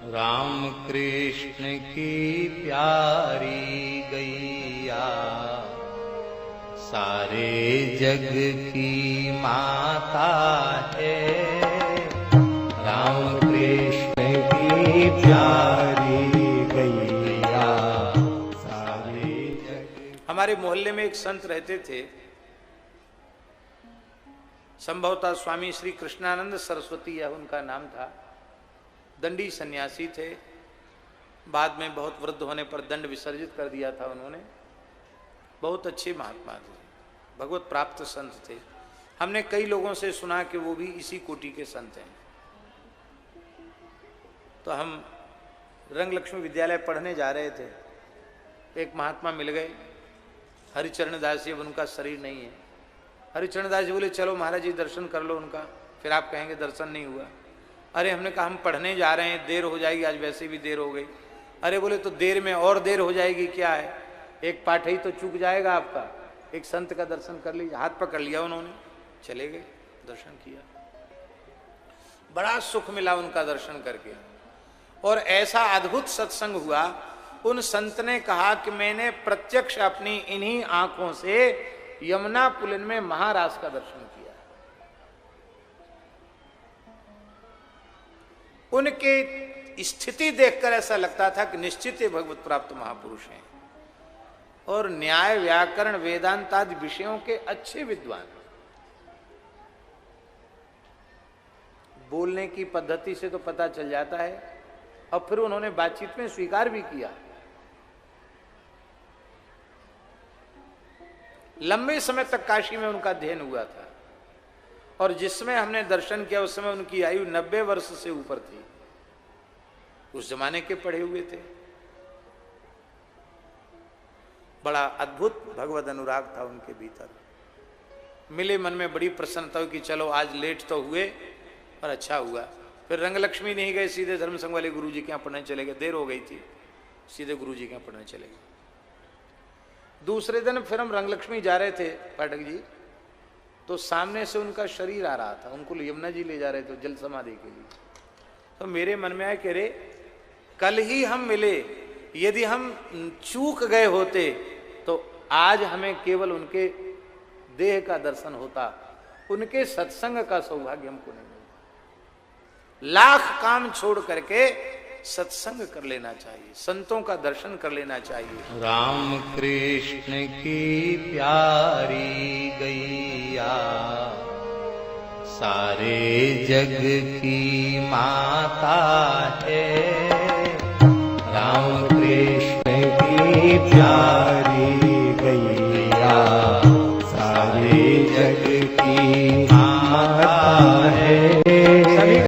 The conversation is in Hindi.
राम कृष्ण की प्यारी गैया सारे जग की माता है। राम कृष्ण की प्यारी गैया सारे जग। हमारे मोहल्ले में एक संत रहते थे, संभवतः स्वामी श्री कृष्णानंद सरस्वती यह उनका नाम था। दंडी सन्यासी थे, बाद में बहुत वृद्ध होने पर दंड विसर्जित कर दिया था उन्होंने। बहुत अच्छे महात्मा थे, भगवत प्राप्त संत थे। हमने कई लोगों से सुना कि वो भी इसी कोटि के संत हैं। तो हम रंग लक्ष्मी विद्यालय पढ़ने जा रहे थे, एक महात्मा मिल गए, हरिचरण दास जी। अब उनका शरीर नहीं है। हरिचरण दास जी बोले चलो महाराज जी दर्शन कर लो उनका, फिर आप कहेंगे दर्शन नहीं हुआ। अरे हमने कहा हम पढ़ने जा रहे हैं, देर हो जाएगी, आज वैसे भी देर हो गई। अरे बोले तो देर में और देर हो जाएगी क्या है, एक पाठ ही तो चूक जाएगा आपका, एक संत का दर्शन कर लीजिए। हाथ पकड़ लिया उन्होंने, चले गए, दर्शन किया, बड़ा सुख मिला उनका दर्शन करके। और ऐसा अद्भुत सत्संग हुआ, उन संत ने कहा कि मैंने प्रत्यक्ष अपनी इन्हीं आंखों से यमुना पुलिन में महाराज का दर्शन किया। उनके स्थिति देखकर ऐसा लगता था कि निश्चित ही भगवत प्राप्त महापुरुष हैं और न्याय व्याकरण वेदांत आदि विषयों के अच्छे विद्वान। बोलने की पद्धति से तो पता चल जाता है, और फिर उन्होंने बातचीत में स्वीकार भी किया। लंबे समय तक काशी में उनका अध्ययन हुआ था, और जिसमें हमने दर्शन किया उस समय उनकी आयु 90 वर्ष से ऊपर थी। उस जमाने के पढ़े हुए थे। बड़ा अद्भुत भगवत अनुराग था उनके भीतर। मिले मन में बड़ी प्रसन्नता हुई कि चलो आज लेट तो हुए और अच्छा हुआ। फिर रंगलक्ष्मी नहीं गए, सीधे धर्म संघ वाले गुरु जी के यहाँ पढ़ने चले गए। देर हो गई थी, सीधे गुरु जी के यहाँ पढ़ने चले गए। दूसरे दिन फिर हम रंगलक्ष्मी जा रहे थे पाठक जी, तो सामने से उनका शरीर आ रहा था, उनको यमुना जी ले जा रहे थे जल समाधि के लिए। तो मेरे मन में आया कि अरे कल ही हम मिले, यदि हम चूक गए होते तो आज हमें केवल उनके देह का दर्शन होता, उनके सत्संग का सौभाग्य हमको नहीं मिलता। लाख काम छोड़ करके सत्संग कर लेना चाहिए, संतों का दर्शन कर लेना चाहिए। राम कृष्ण की प्यारी गैया सारे जग की माता है। राम कृष्ण की प्यारी गैया सारे जग की माता है।